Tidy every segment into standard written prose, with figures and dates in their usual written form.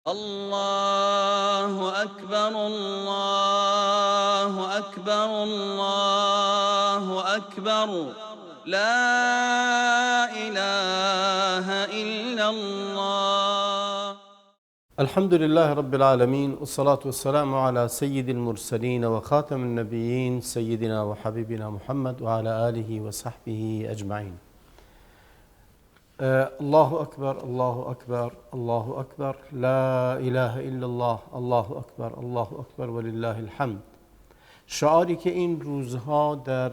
الله أكبر الله أكبر الله أكبر لا إله إلا الله. الحمد لله رب العالمين، والصلاة والسلام على سيد المرسلين وخاتم النبيين سيدنا وحبيبنا محمد وعلى آله وصحبه أجمعين. الله أكبر الله أكبر الله أكبر لا إله إلا الله الله أكبر الله أكبر ولله الحمد. شعاری که این روزها در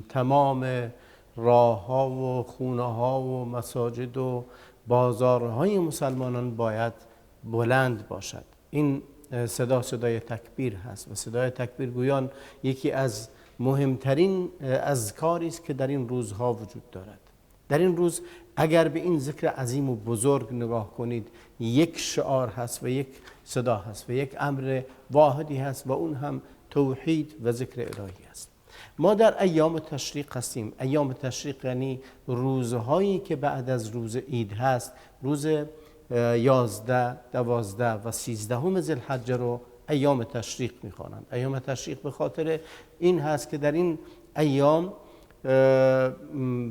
تمام راه‌ها و خونه‌ها و مساجد و بازارهای مسلمانان باید بلند باشد. این صدای تکبیر هست و صدای تکبیر گویان یکی از مهمترین اذکاری است که در این روزها وجود دارد. در این روز اگر به این ذکر عظیم و بزرگ نگاه کنید، یک شعار هست و یک صدا هست و یک امر واحدی هست و اون هم توحید و ذکر الهی است. ما در ایام تشریق هستیم. ایام تشریق یعنی روزهایی که بعد از روز عید هست. روز 11 12 و 13 ذوالحجه رو ایام تشریق میخوانند. ایام تشریق به خاطر این هست که در این ایام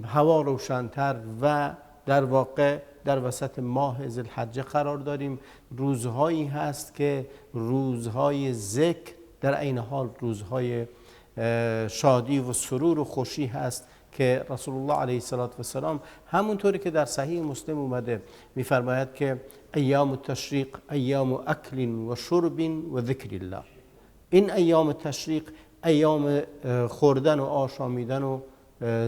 هوا روشن‌تر و در واقع در وسط ماه ذوالحجه قرار داریم. روزهایی هست که روزهای ذکر، در عین حال روزهای شادی و سرور و خوشی هست که رسول الله علیه السلام همونطوری که در صحیح مسلم اومده میفرماید که ایام التشریق ایام اکل و شرب و ذکر الله. این ایام تشریق ایام خوردن و آشامیدن و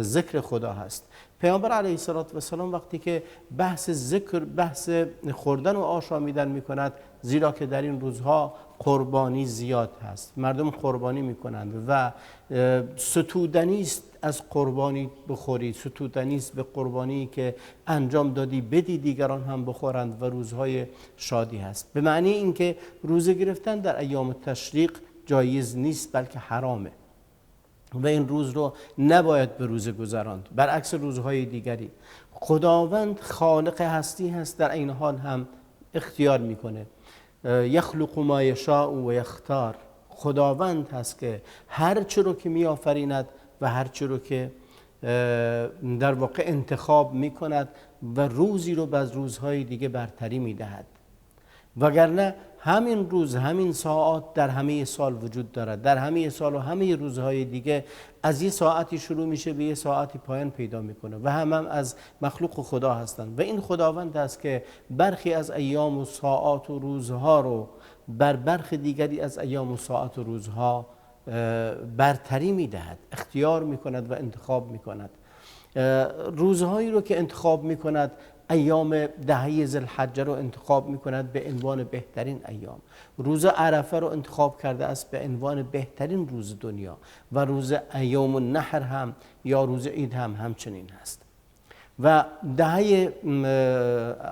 ذکر خدا هست. پیامبر علیه السلام وقتی که بحث ذکر، بحث خوردن و آشامیدن میکند، زیرا که در این روزها قربانی زیاد هست، مردم قربانی میکنند و ستودنی است از قربانی بخورید، ستودنی است به قربانی که انجام دادی بدی دیگران هم بخورند و روزهای شادی هست. به معنی اینکه روزه گرفتن در ایام تشریق جایز نیست بلکه حرامه و این روز رو نباید به روزه گذراند. برعکس روزهای دیگری خداوند خالق هستی هست، در این حال هم اختیار میکنه. یخلق ما یشاء و یختار. خداوند هست که هر چه رو که میآفریند و هر چه رو که در واقع انتخاب میکند و روزی رو از روزهای دیگه برتری میدهد. وگرنه همین روز، همین ساعات در همه سال وجود دارد. در همه سال و همه روزهای دیگه از یه ساعتی شروع میشه به یه ساعتی پایان پیدا میکنه و هم از مخلوق خدا هستند و این خداوند است که برخی از ایام و ساعات و روزها رو بر برخی دیگری از ایام و ساعات و روزها برتری میدهد، اختیار میکند و انتخاب میکند. روزهایی رو که انتخاب میکند، ایام دهه ذوالحجه رو انتخاب میکند به عنوان بهترین ایام. روز عرفه رو انتخاب کرده است به عنوان بهترین روز دنیا و روز ایام النحر هم یا روز عید هم همچنین هست. و دهه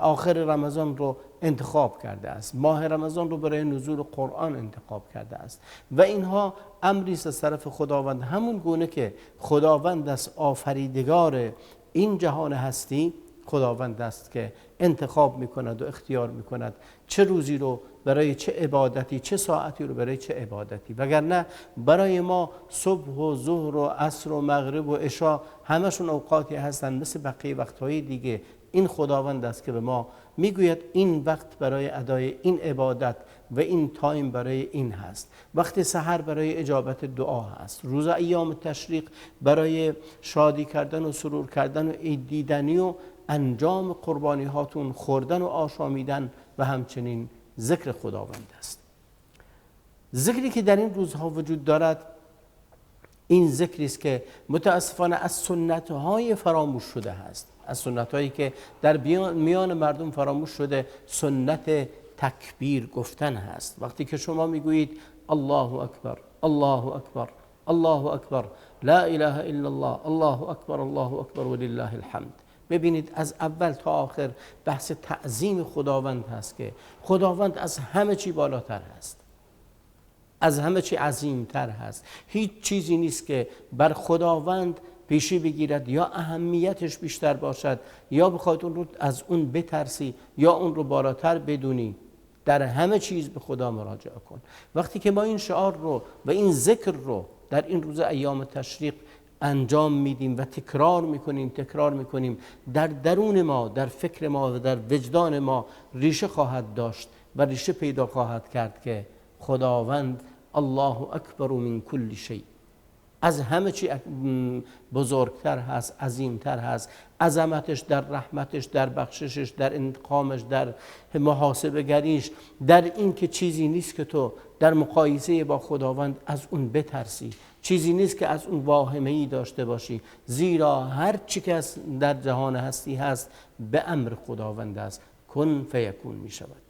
آخر رمضان رو انتخاب کرده است. ماه رمضان رو برای نزول قرآن انتخاب کرده است و اینها امری است از طرف خداوند. همون گونه که خداوند است آفریدگار این جهان هستی، خداوند است که انتخاب میکند و اختیار میکند چه روزی رو برای چه عبادتی، چه ساعتی رو برای چه عبادتی. وگرنه برای ما صبح و ظهر و عصر و مغرب و عشا همشون اوقاتی هستند مثل بقیه وقتهای دیگه. این خداوند است که به ما میگوید این وقت برای ادای این عبادت و این تایم برای این هست. وقت سحر برای اجابت دعا هست. روز ایام تشریق برای شادی کردن و سرور کردن و عید دیدنی و انجام قربانی هاتون، خوردن و آشامیدن و همچنین ذکر خداوند است. ذکری که در این روزها وجود دارد این ذکری است که متاسفانه از سنت‌های فراموش شده است. از سنت‌هایی که در میان مردم فراموش شده سنت تکبیر گفتن هست. وقتی که شما میگویید الله اکبر الله اکبر الله اکبر لا اله الا الله الله اکبر الله اکبر ولله الحمد، ببینید از اول تا آخر بحث تعظیم خداوند هست که خداوند از همه چی بالاتر هست، از همه چی عظیمتر هست. هیچ چیزی نیست که بر خداوند پیشی بگیرد یا اهمیتش بیشتر باشد یا بخواد اون رو از اون بترسی یا اون رو بالاتر بدونی، در همه چیز به خدا مراجعه کن. وقتی که ما این شعار رو و این ذکر رو در این روز ایام تشریق انجام میدیم و تکرار میکنیم، در درون ما، در فکر ما و در وجدان ما ریشه خواهد داشت و ریشه پیدا خواهد کرد که خداوند الله اکبر من کل شیء، از همه چی بزرگتر هست، عظیمتر هست. عظمتش در رحمتش، در بخششش، در انتقامش، در محاسبه گریش، در این که چیزی نیست که تو در مقایسه با خداوند از اون بترسی، چیزی نیست که از اون واهمه‌ای داشته باشی، زیرا هر چی که در جهان هستی هست به امر خداوند است، کن فیکون می شود.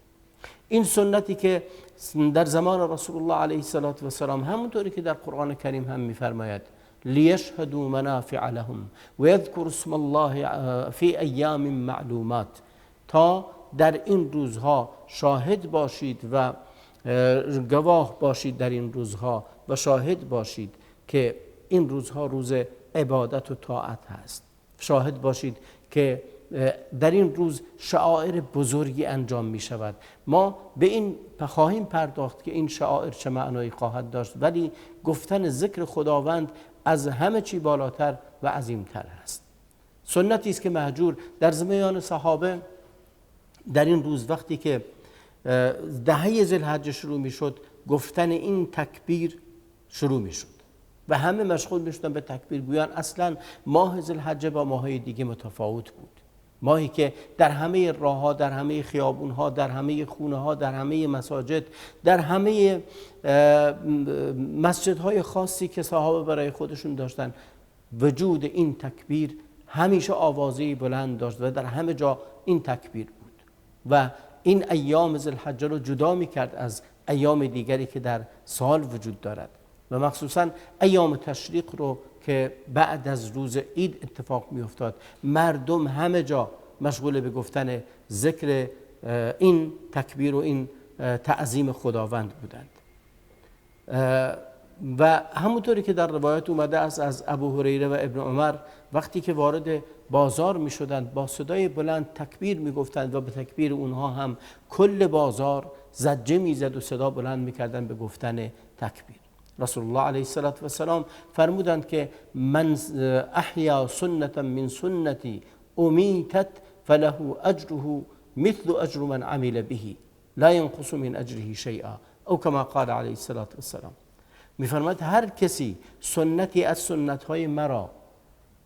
این سنتی که در زمان رسول الله علیه السلام همونطوری که در قرآن کریم هم می‌فرماید لیشهدوا منافع لهم و یذکروا اسم الله فی ایام معلومات، تا در این روزها شاهد باشید و گواه باشید در این روزها و شاهد باشید که این روزها روز عبادت و طاعت هست، شاهد باشید که در این روز شعائر بزرگی انجام می شود. ما به این خواهیم پرداخت که این شعائر چه معنایی خواهد داشت، ولی گفتن ذکر خداوند از همه چی بالاتر و عظیمتر است. سنتی است که مهجور در زمان صحابه در این روز وقتی که دهه ذوالحجه شروع می شد، گفتن این تکبیر شروع می شد و همه مشغول می شدن به تکبیر گویان. اصلا ماه ذوالحجه با ماهای دیگه متفاوت بود، ماهی که در همه راه‌ها، در همه خیابون‌ها، در همه خونه‌ها، در همه مساجد، در همه مسجدهای خاصی که صحابه برای خودشون داشتن، وجود این تکبیر همیشه آوازه‌ای بلند داشت و در همه جا این تکبیر بود و این ایام ذوالحجه رو جدا می‌کرد از ایام دیگری که در سال وجود دارد و مخصوصاً ایام تشریق رو که بعد از روز عید اتفاق می افتاد. مردم همه جا مشغول به گفتن ذکر این تکبیر و این تعظیم خداوند بودند و همونطوری که در روایت اومده است از ابو هریره و ابن عمر، وقتی که وارد بازار می شدند با صدای بلند تکبیر می گفتند و به تکبیر اونها هم کل بازار زجه می زد و صدا بلند می کردند به گفتن تکبیر. رسول الله علیه السلام فرمودند که من احیا سنتا من سنتی امیتت فله اجره مثل اجر من عمل به لا ينقص من اجره شیئا او کما قال علیه السلام. میفرماید هر کسی سنتی از سنتهای مرا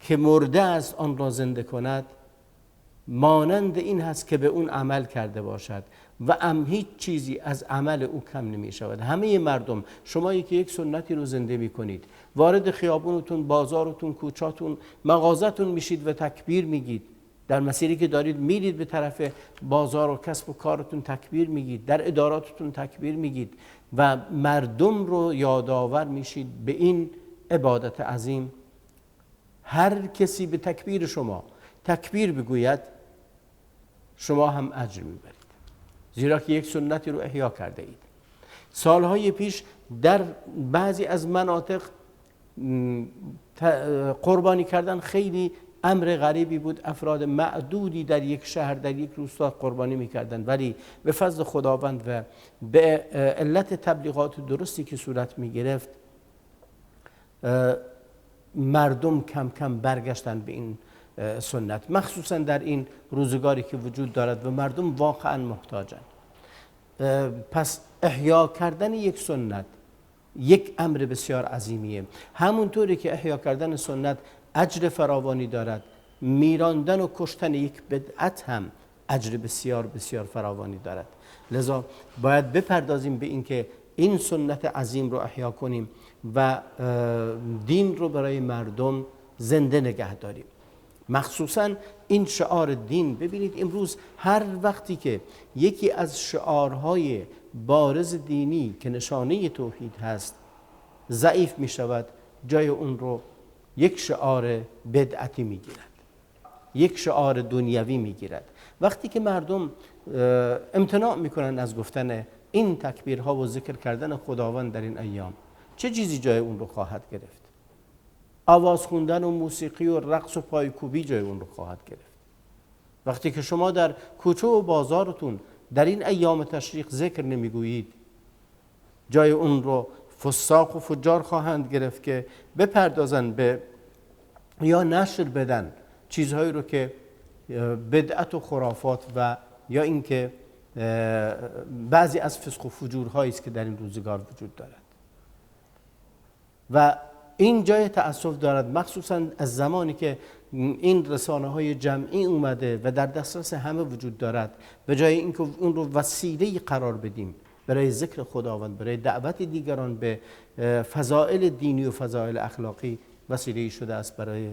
که مرده است آن را زنده کند، مانند این هست که به اون عمل کرده باشد و هیچ چیزی از عمل او کم نمی شود. همه مردم، شمایی که یک سنتی رو زنده می کنید، وارد خیابونتون، بازارتون، کوچاتون، مغازتون میشید و تکبیر میگید، در مسیری که دارید میرید به طرف بازار و کسب و کارتون تکبیر میگید، در اداراتتون تکبیر میگید و مردم رو یادآور میشید به این عبادت عظیم. هر کسی به تکبیر شما تکبیر بگوید، شما هم اجر میبرید، زیرا که یک سنتی رو احیا کرده اید. سالهای پیش در بعضی از مناطق قربانی کردن خیلی امر غریبی بود. افراد معدودی در یک شهر، در یک روستا قربانی میکردن، ولی به فضل خداوند و به علت تبلیغات درستی که صورت میگرفت، مردم کم کم برگشتن به این سنت، مخصوصا در این روزگاری که وجود دارد و مردم واقعا محتاجند. پس احیا کردن یک سنت یک امر بسیار عظیمیه. همونطوری که احیا کردن سنت اجر فراوانی دارد، میراندن و کشتن یک بدعت هم اجر بسیار بسیار فراوانی دارد. لذا باید بپردازیم به این که این سنت عظیم رو احیا کنیم و دین رو برای مردم زنده نگه داریم. مخصوصا این شعار دین، ببینید امروز هر وقتی که یکی از شعارهای بارز دینی که نشانه توحید هست ضعیف می شود، جای اون رو یک شعار بدعتی می گیرد، یک شعار دنیوی می گیرد. وقتی که مردم امتناع می کنند از گفتن این تکبیرها و ذکر کردن خداوند در این ایام، چه چیزی جای اون رو خواهد گرفت؟ آواز خوندن و موسیقی و رقص و پایکوبی جای اون رو خواهد گرفت. وقتی که شما در کوچه و بازارتون در این ایام تشریق ذکر نمیگویید، جای اون رو فساق و فجار خواهند گرفت که بپردازن به یا نشر بدن چیزهایی رو که بدعت و خرافات و یا اینکه بعضی از فسق و فجورهایی است که در این روزگار وجود دارد و این جای تأسف دارد، مخصوصا از زمانی که این رسانه های جمعی اومده و در دسترس همه وجود دارد. به جای اینکه اون رو وسیله قرار بدیم برای ذکر خداوند، برای دعوت دیگران به فضائل دینی و فضائل اخلاقی، وسیله شده است برای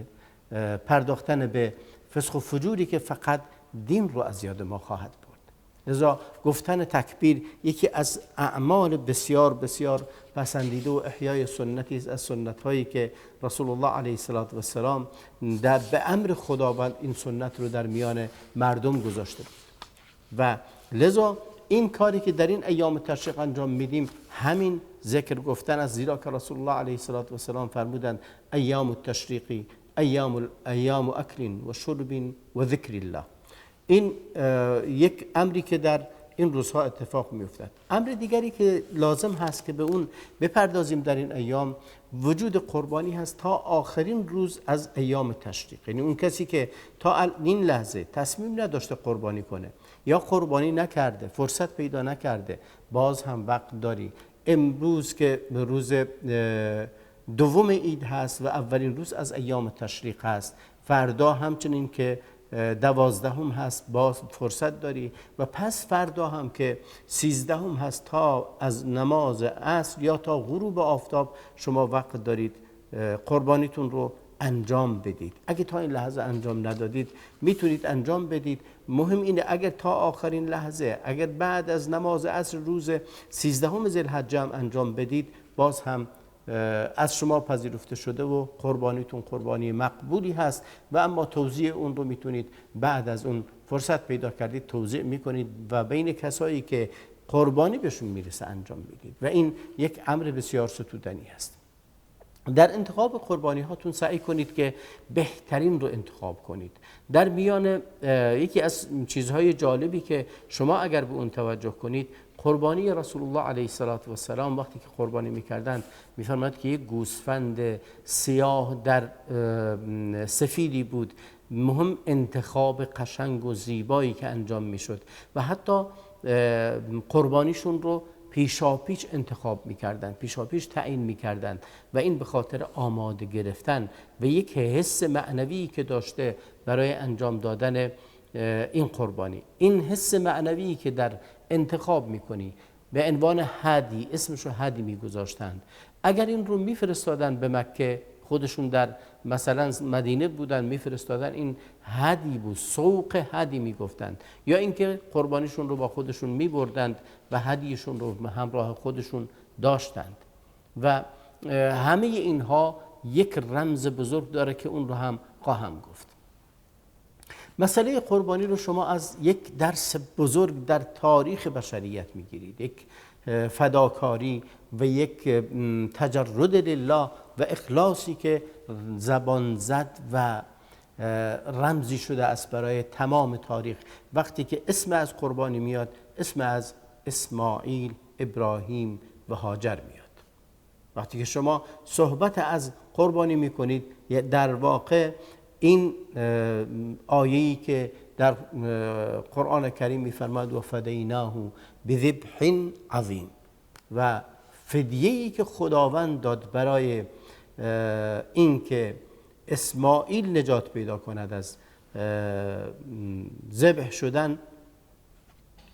پرداختن به فسق و فجوری که فقط دین رو از یاد ما خواهد برد. لذا گفتن تکبیر یکی از اعمال بسیار بسیار پسندیده و احیای سنتی است از سنت هایی که رسول الله علیه السلام در به امر خداوند این سنت رو در میان مردم گذاشته بود و لذا این کاری که در این ایام تشریق انجام میدیم همین ذکر گفتن است، زیرا که رسول الله علیه السلام فرمودند ایام التشریقی ایام اکل و شرب و ذکر الله. این یک امری که در این روزها اتفاق میافتد. امر دیگری که لازم هست که به اون بپردازیم در این ایام، وجود قربانی هست تا آخرین روز از ایام تشریق. یعنی اون کسی که تا این لحظه تصمیم نداشته قربانی کنه یا قربانی نکرده، فرصت پیدا نکرده، باز هم وقت داری. امروز که روز دوم عید هست و اولین روز از ایام تشریق هست، فردا همچنین که 12 هست باز فرصت داری و پس فردا هم که 13 هست تا از نماز عصر یا تا غروب آفتاب شما وقت دارید قربانیتون رو انجام بدید. اگه تا این لحظه انجام ندادید میتونید انجام بدید. مهم اینه اگر تا آخرین لحظه، اگر بعد از نماز عصر روز 13 ذوالحجه هم انجام بدید، باز هم از شما پذیرفته شده و قربانیتون قربانی مقبولی هست و اما توزیع اون رو میتونید بعد از اون فرصت پیدا کردید توزیع میکنید و بین کسایی که قربانی بهشون میرسه انجام میدید و این یک امر بسیار ستودنی است. در انتخاب قربانی هاتون سعی کنید که بهترین رو انتخاب کنید. در میان یکی از چیزهای جالبی که شما اگر به اون توجه کنید، قربانی رسول الله علیه السلام وقتی که قربانی میکردن میفرماد که یک گوسفند سیاه در سفیدی بود. مهم انتخاب قشنگ و زیبایی که انجام میشد و حتی قربانیشون رو پیشاپیش انتخاب میکردن، پیشاپیش تعیین میکردن و این به خاطر آماده گرفتن و یک حس معنوی که داشته برای انجام دادن این قربانی. این حس معنوی که در انتخاب میکنی به عنوان هدی، اسمشو هدی میگذاشتند. اگر این رو میفرستادن به مکه، خودشون در مثلا مدینه بودن میفرستادن، این هدی بود، سوق هدی میگفتند، یا اینکه قربانیشون رو با خودشون میبردند و هدیشون رو همراه خودشون داشتند و همه اینها یک رمز بزرگ داره که اون رو هم خواهم گفت. مسئله قربانی رو شما از یک درس بزرگ در تاریخ بشریت میگیرید، یک فداکاری و یک تجرد لله و اخلاصی که زبان زد و رمزی شده است برای تمام تاریخ. وقتی که اسم از قربانی میاد، اسم از اسماعیل، ابراهیم و هاجر میاد. وقتی که شما صحبت از قربانی میکنید، در واقع این آیه‌ای که در قرآن کریم میفرماد و فدیناه بذبح عظیم، و فدیه‌ای که خداوند داد برای این که اسماعیل نجات پیدا کند از ذبح شدن،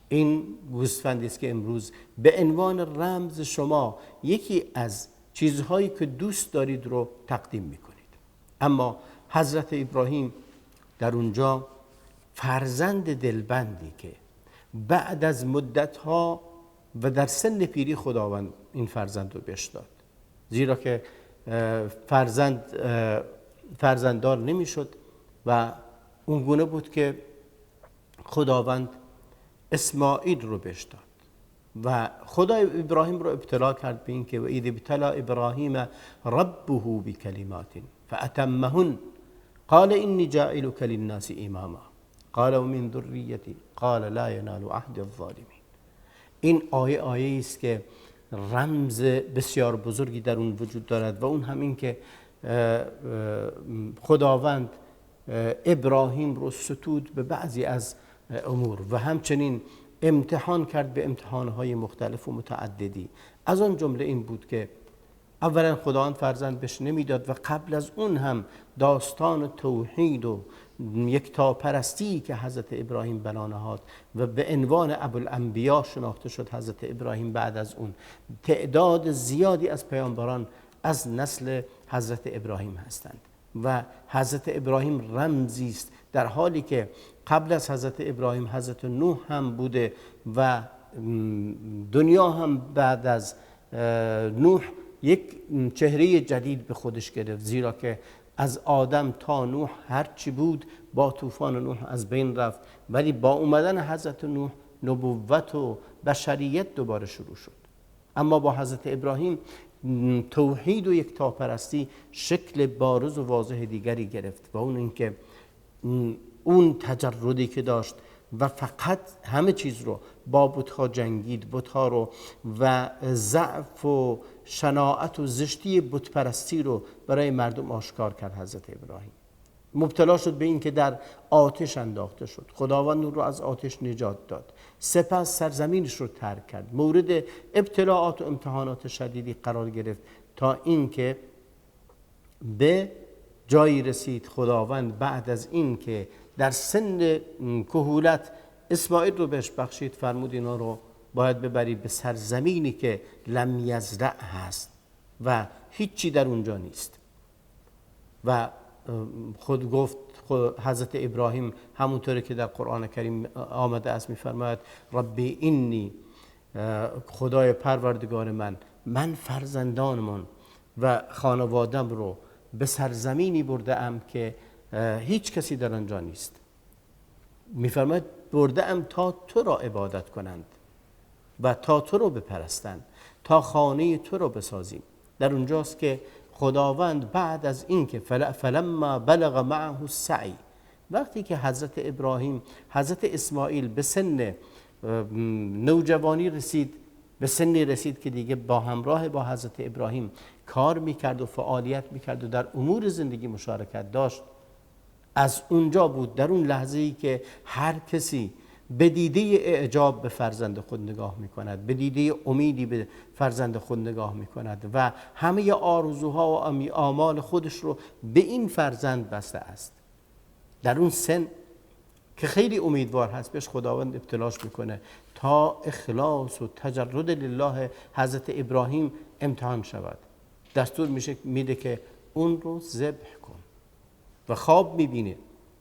این گوسفندی است که امروز به عنوان رمز شما یکی از چیزهایی که دوست دارید رو تقدیم میکنید. اما حضرت ابراهیم در اونجا فرزند دلبندی که بعد از مدتها و در سن پیری خداوند این فرزند رو بهش داد، زیرا که فرزنددار نمیشد و اون گونه بود که خداوند اسماعیل رو بهش داد و خدا ابراهیم رو ابتلا کرد به این که و اذ ابتلی ابراهیم ربه بکلمات فأتمهن قال إني جاعلك للناس إماما قال ومن ذریتی قال لا ینال عهد الظالمین. این آیه است که رمز بسیار بزرگی در اون وجود دارد و اون همین که خداوند ابراهیم رو ستود به بعضی از امور و همچنین امتحان کرد به امتحانهای مختلف و متعددی. از آن جمله این بود که اولا خداوند فرزند بهش نمیداد و قبل از اون هم داستان توحید و یکتاپرستی که حضرت ابراهیم بنا نهاد و به عنوان ابوالانبیا شناخته شد حضرت ابراهیم. بعد از اون تعداد زیادی از پیامبران از نسل حضرت ابراهیم هستند و حضرت ابراهیم رمزی است، در حالی که قبل از حضرت ابراهیم حضرت نوح هم بوده و دنیا هم بعد از نوح یک چهره جدید به خودش گرفت، زیرا که از آدم تا نوح هرچی بود با طوفان نوح از بین رفت، ولی با اومدن حضرت نوح نبوت و بشریت دوباره شروع شد. اما با حضرت ابراهیم توحید و یکتاپرستی شکل بارز و واضح دیگری گرفت و اون اینکه اون تجردی که داشت و فقط همه چیز رو با بت‌ها جنگید، بت‌ها رو و ضعف و شناعت و زشتی بت‌پرستی رو برای مردم آشکار کرد. حضرت ابراهیم مبتلا شد به این که در آتش انداخته شد، خداوند اون رو از آتش نجات داد، سپس سرزمینش رو ترک کرد، مورد ابتلاعات و امتحانات شدیدی قرار گرفت تا اینکه به جایی رسید خداوند بعد از این که در سن کهولت اسماعیل رو بهش بخشید فرمود اینا رو باید ببرید به سرزمینی که لم یزرع هست و هیچی در اونجا نیست. و خود گفت حضرت ابراهیم همونطوری که در قرآن کریم آمده است میفرماید ربی اینی، خدای پروردگار من فرزندانمون و خانوادم رو به سرزمینی برده ام که هیچ کسی در آنجا نیست. میفرماید برده ام تا تو را عبادت کنند و تا تو رو بپرستند، تا خانه تو رو بسازیم. در اونجاست که خداوند بعد از این که فلما بلغ معه السعی، وقتی که حضرت ابراهیم حضرت اسماعیل به سن نوجوانی رسید، به سنی رسید که دیگه با همراه با حضرت ابراهیم کار میکرد و فعالیت میکرد و در امور زندگی مشارکت داشت، از اونجا بود در اون لحظه‌ای که هر کسی به دیده اعجاب به فرزند خود نگاه میکند، به دیده امیدی به فرزند خود نگاه میکند و همه آرزوها و آمال خودش رو به این فرزند بسته است. در اون سن که خیلی امیدوار هست بهش خداوند ابتلاش میکنه تا اخلاص و تجرد لله حضرت ابراهیم امتحان شود. دستور میده که اون رو ذبح کن و خواب میبینه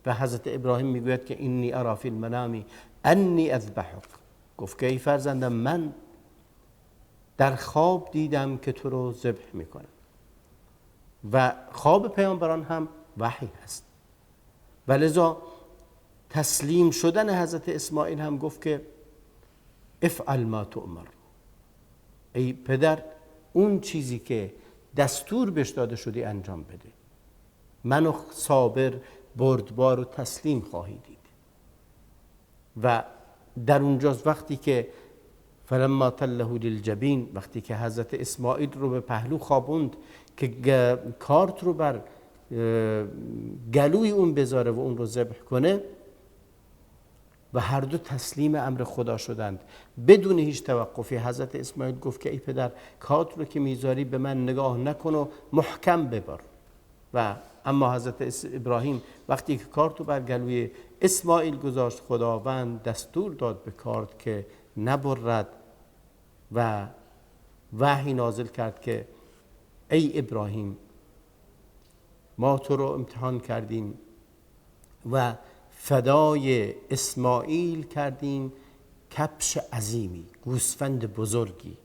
و حضرت ابراهیم میگوید که اینی ارا فی المنام انی اذبحک. گفت که ای فرزندم من در خواب دیدم که تو رو ذبح میکنم و خواب پیامبران هم وحی هست و لذا تسلیم شدن حضرت اسماعیل هم گفت که افعل ما تؤمر، ای پدر اون چیزی که دستور بهش داده شدی انجام بده، منو صابر بردبار و تسلیم خواهی دید. و در اونجاست وقتی که فلما تله للجبین، وقتی که حضرت اسماعیل رو به پهلو خوابوند که کارت رو بر گلوی اون بذاره و اون رو ذبح کنه و هر دو تسلیم امر خدا شدند بدون هیچ توقفی. حضرت اسماعیل گفت که ای پدر کارت رو که میذاری به من نگاه نکن و محکم ببر. و اما حضرت ابراهیم وقتی که کارت رو بر گلوی اسماعیل گذاشت خداوند دستور داد به کارت که نبرد و وحی نازل کرد که ای ابراهیم ما تو رو امتحان کردیم و فدای اسماعیل کردیم کبش عظیمی، گوسفند بزرگی.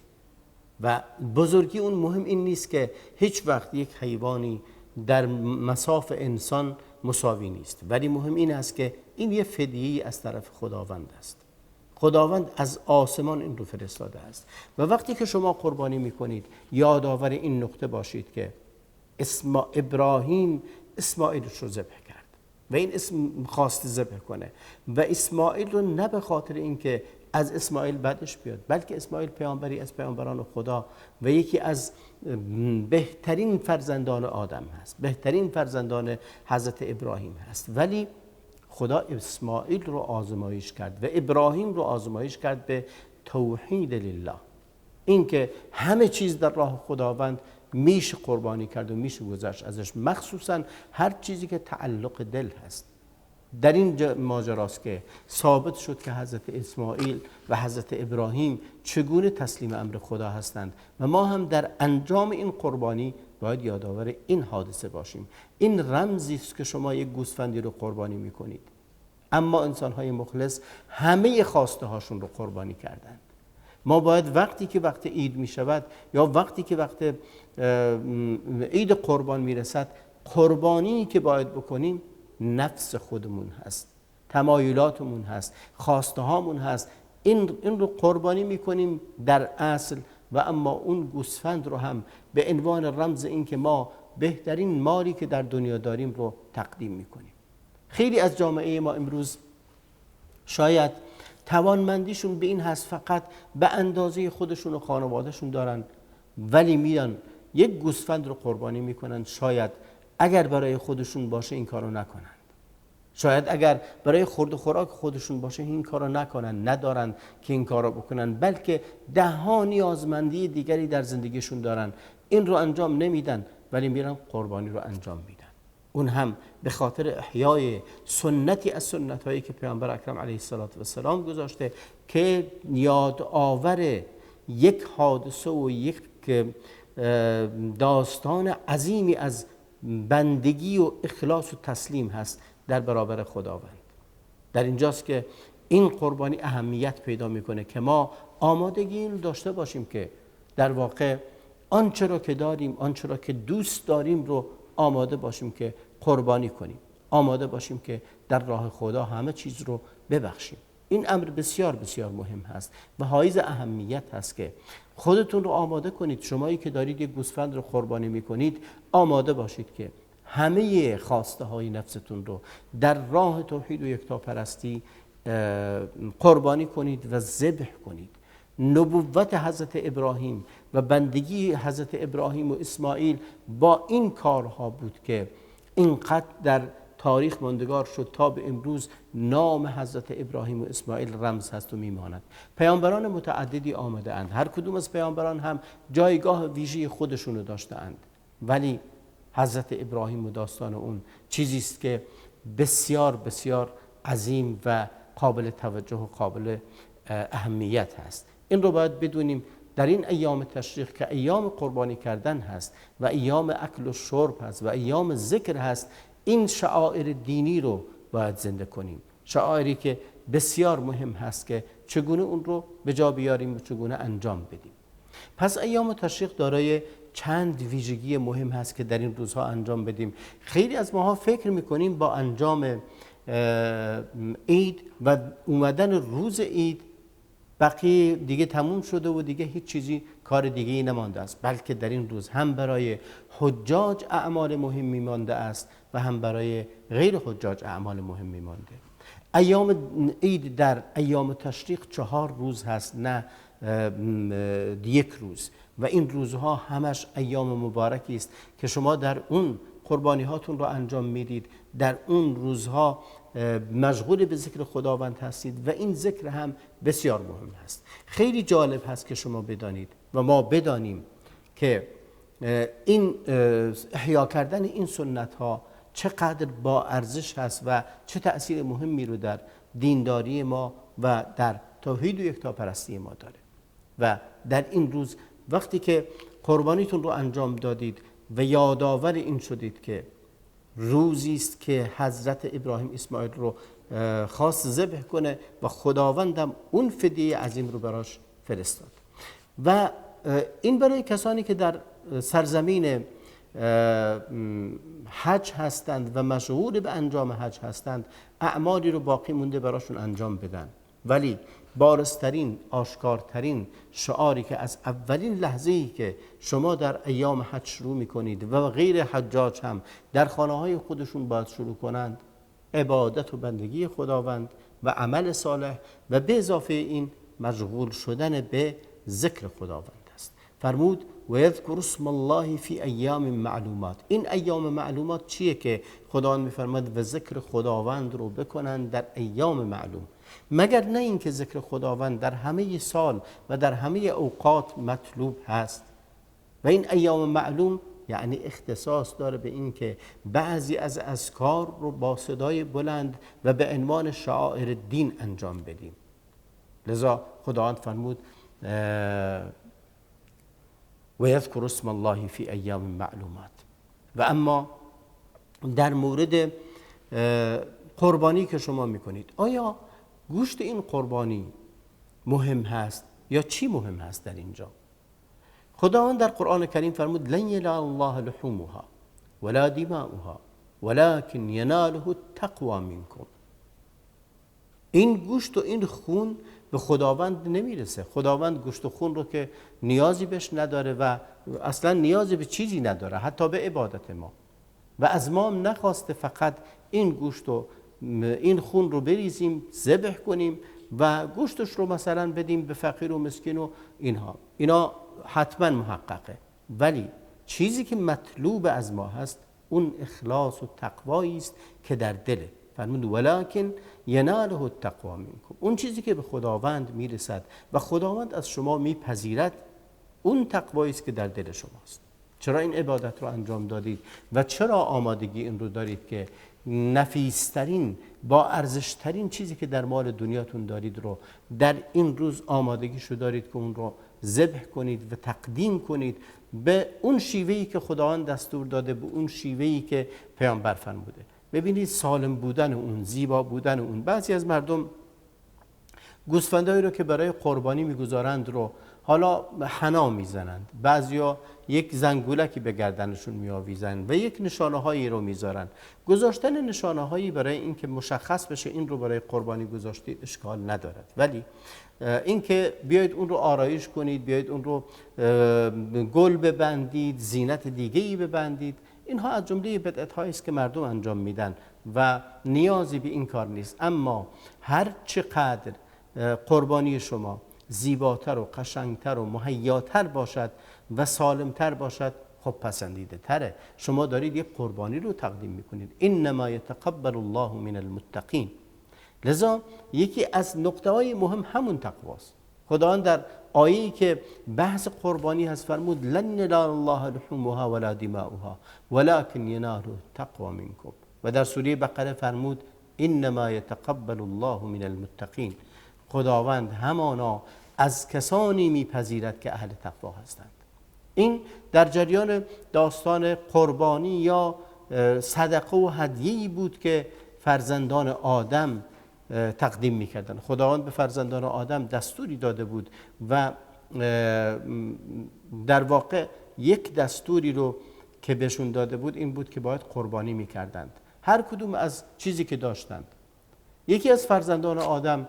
و بزرگی اون مهم این نیست که هیچ وقت یک حیوانی در مصاف انسان مساوی نیست، ولی مهم این است که این یه فدیه از طرف خداوند است. خداوند از آسمان این رو فرستاده است و وقتی که شما قربانی میکنید یادآور این نکته باشید که ابراهیم اسماعیلش رو ذبح کرد و این اسم خواست ذبح کنه و اسماعیل رو نه به خاطر اینکه از اسماعیل بدش بیاد، بلکه اسماعیل پیامبری از پیامبران خدا و یکی از بهترین فرزندان آدم هست، بهترین فرزندان حضرت ابراهیم هست. ولی خدا اسماعیل رو آزمایش کرد و ابراهیم رو آزمایش کرد به توحید لله، اینکه همه چیز در راه خداوند میشه قربانی کرد و میشه گذشت ازش، مخصوصا هر چیزی که تعلق دل هست. در این ماجراست که ثابت شد که حضرت اسماعیل و حضرت ابراهیم چگونه تسلیم امر خدا هستند و ما هم در انجام این قربانی باید یادآور این حادثه باشیم. این رمزی است که شما یک گوسفندی رو قربانی میکنید، اما انسان‌های مخلص همه خواسته هاشون رو قربانی کردند. ما باید وقتی که وقت عید می شود یا وقتی که وقت عید قربان می رسد، قربانی که باید بکنیم نفس خودمون هست، تمایلاتمون هست، خواسته هامون هست. این رو قربانی می کنیم در اصل و اما اون گوسفند رو هم به عنوان رمز این که ما بهترین مالی که در دنیا داریم رو تقدیم می کنیم. خیلی از جامعه ما امروز شاید توانمندیشون به این هست فقط به اندازه خودشون و خانوادهشون دارن، ولی میان یک گوسفند رو قربانی میکنن. شاید اگر برای خودشون باشه این کارو نکنند، شاید اگر برای خورد و خوراک خودشون باشه این کارو نکنن، ندارن که این کارو بکنن، بلکه ده ها نیازمندی دیگری در زندگیشون دارن، این رو انجام نمیدن ولی میرن قربانی رو انجام میدن. اون هم به خاطر احیای سنتی از سنت‌هایی که پیامبر اکرم علیه السلام گذاشته که یادآور یک حادثه و یک داستان عظیمی از بندگی و اخلاص و تسلیم هست در برابر خداوند. در اینجاست که این قربانی اهمیت پیدا میکنه که ما آمادگی این داشته باشیم که در واقع آنچه را که داریم، آنچه را که دوست داریم رو آماده باشیم که قربانی کنیم، آماده باشیم که در راه خدا همه چیز رو ببخشیم. این امر بسیار بسیار مهم هست و حائز اهمیت هست که خودتون رو آماده کنید. شمایی که دارید یک گوسفند رو قربانی میکنید آماده باشید که همه خواسته های نفستون رو در راه توحید و یکتاپرستی قربانی کنید و ذبح کنید. نبوت حضرت ابراهیم و بندگی حضرت ابراهیم و اسماعیل با این کارها بود که اینقدر در تاریخ ماندگار شد تا به امروز نام حضرت ابراهیم و اسماعیل رمز هست و میماند. پیامبران متعددی آمده اند، هر کدوم از پیامبران هم جایگاه ویژه خودشونو داشته اند، ولی حضرت ابراهیم و داستان اون چیزی است که بسیار بسیار عظیم و قابل توجه و قابل اهمیت هست. این رو باید بدونیم در این ایام تشریق که ایام قربانی کردن هست و ایام اکل و شرب هست و ایام ذکر هست، این شعائر دینی رو باید زنده کنیم، شعائری که بسیار مهم هست که چگونه اون رو به جا بیاریم و چگونه انجام بدیم. پس ایام تشریق دارای چند ویژگی مهم هست که در این روزها انجام بدیم. خیلی از ماها فکر میکنیم با انجام عید و اومدن روز عید بقیه دیگه تموم شده و دیگه هیچ چیزی کار دیگه ای نمانده است، بلکه در این روز هم برای حجاج اعمال مهمی مانده است و هم برای غیر حجاج اعمال مهمی مانده. ایام عید در ایام تشریق 4 روز هست، نه 1 روز، و این روزها همش ایام مبارکی است که شما در اون قربانی هاتون رو انجام میدید، در اون روزها مشغول به ذکر خداوند هستید و این ذکر هم بسیار مهم هست. خیلی جالب هست که شما بدانید و ما بدانیم که این احیا کردن این سنت ها چقدر با ارزش هست و چه تأثیر مهمی رو در دینداری ما و در توحید و یکتاپرستی ما داره. و در این روز وقتی که قربانیتون رو انجام دادید و یادآور این شدید که روزی است که حضرت ابراهیم اسماعیل رو خواست ذبح کنه و خداوندم اون فدیه عظیم رو براش فرستاد. و این برای کسانی که در سرزمین حج هستند و مشغول به انجام حج هستند اعمالی رو باقی مونده براشون انجام بدن، ولی بارزترین، آشکارترین شعاری که از اولین لحظه‌ای که شما در ایام حج شروع می‌کنید و غیر حجاج هم در خانه‌های خودشون باید شروع کنند، عبادت و بندگی خداوند و عمل صالح و به اضافه این مشغول شدن به ذکر خداوند است. فرمود و یذکر اسم الله فی ایام معلومات. این ایام معلومات چیه که خداوند می‌فرماید و ذکر خداوند رو بکنند در ایام معلوم؟ مگر نه اینکه ذکر خداوند در همه سال و در همه اوقات مطلوب هست و این ایام معلوم یعنی اختصاص داره به این که بعضی از اذکار رو با صدای بلند و به عنوان شعائر دین انجام بدیم. لذا خداوند فرمود و یذکر اسم الله فی ایام معلومات. و اما در مورد قربانی که شما میکنید، آیا گوشت این قربانی مهم هست یا چی مهم هست در اینجا؟ خداوند در قرآن کریم فرمود لن ینال الله لحومها ولا دماؤها ولكن یناله التقوى منکم. این گوشت و این خون به خداوند نمیرسه. خداوند گوشت و خون رو که نیازی بهش نداره و اصلا نیازی به چیزی نداره، حتی به عبادت ما، و از ما هم نخواسته فقط این گوشت و این خون رو بریزیم، ذبح کنیم و گوشتش رو مثلا بدیم به فقیر و مسکین و اینا حتما محققه، ولی چیزی که مطلوب از ما هست اون اخلاص و تقوایی است که در دله. فرمود ولکن یناله التقوی منکم. اون چیزی که به خداوند میرسد و خداوند از شما میپذیرد اون تقوایی است که در دل شماست. چرا این عبادت رو انجام دادید و چرا آمادگی این رو دارید که نفیسترین با ارزشترین چیزی که در مال دنیاتون دارید رو در این روز آمادگیشو دارید که اون رو ذبح کنید و تقدیم کنید به اون شیوهی که خداوند دستور داده، به اون شیوهی که پیامبر فرموده. ببینید سالم بودن اون، زیبا بودن اون. بعضی از مردم گوسفندایی رو که برای قربانی میگذارند رو حالا حنا میزنند، بعضیا یک زنگولکی به گردنشون میآویزند و یک نشانه هایی رو میذارند. گذاشتن نشانه هایی برای اینکه مشخص بشه این رو برای قربانی گذاشتید اشکال ندارد، ولی اینکه بیایید اون رو آرایش کنید، بیایید اون رو گل ببندید، زینت دیگه‌ای ببندید، اینها از جمله بدعت‌هایی است که مردم انجام میدن و نیازی به این کار نیست. اما هر چقدر قربانی شما زیباتر و قشنگتر و مهیاتر باشد و سالمتر باشد، خب پسندیده تره. شما دارید یک قربانی رو تقدیم میکنید. انما یتقبل الله من المتقین. لذا یکی از نقطه‌های مهم همون تقواست. خداوند در آیه‌ای که بحث قربانی هست فرمود لن ینال الله لحومها ولا دماؤها ولكن یناله التقوی منکم. و در سوره بقره فرمود انما یتقبل الله من المتقین. خداوند همانا از کسانی میپذیرد که اهل تقوا هستند. این در جریان داستان قربانی یا صدقه و هدیه‌ای بود که فرزندان آدم تقدیم میکردن. خداوند به فرزندان آدم دستوری داده بود و در واقع یک دستوری رو که بهشون داده بود این بود که باید قربانی میکردند، هر کدوم از چیزی که داشتند. یکی از فرزندان آدم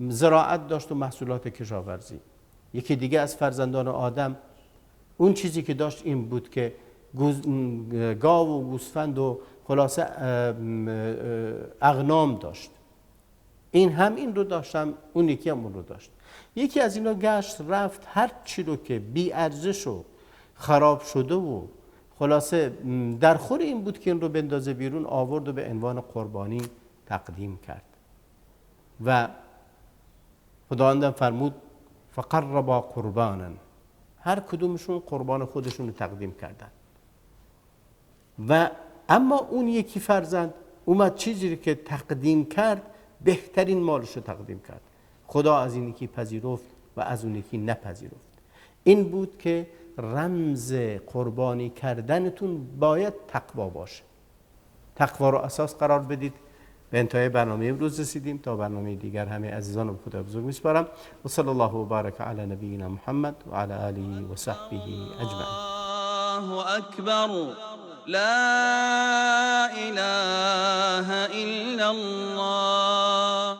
زراعت داشت و محصولات کشاورزی، یکی دیگه از فرزندان آدم اون چیزی که داشت این بود که گاو و گوسفند و خلاصه اغنام داشت. این هم این رو داشتم، اون یکی هم اون رو داشت. یکی از اینا گشت رفت هر چی رو که بی ارزش و خراب شده و خلاصه در خور این بود که این رو بندازه بیرون، آورد و به عنوان قربانی تقدیم کرد و خداوند فرمود فقربا قربانا. هر کدومشون قربان خودشون رو تقدیم کردن و اما اون یکی فرزند اومد چیزی که تقدیم کرد بهترین مالش رو تقدیم کرد. خدا از این یکی پذیرفت و از اون یکی نپذیرفت. این بود که رمز قربانی کردنتون باید تقوا باشه. تقوا رو اساس قرار بدید. به انتهای برنامه امروز رسیدیم. تا برنامه دیگر همه عزیزان رو خدا بزرگ میسپارم و صلی الله و بارک علی نبینا محمد و علی آله و صحبه اجمعین. الله أكبر لا إله إلا الله.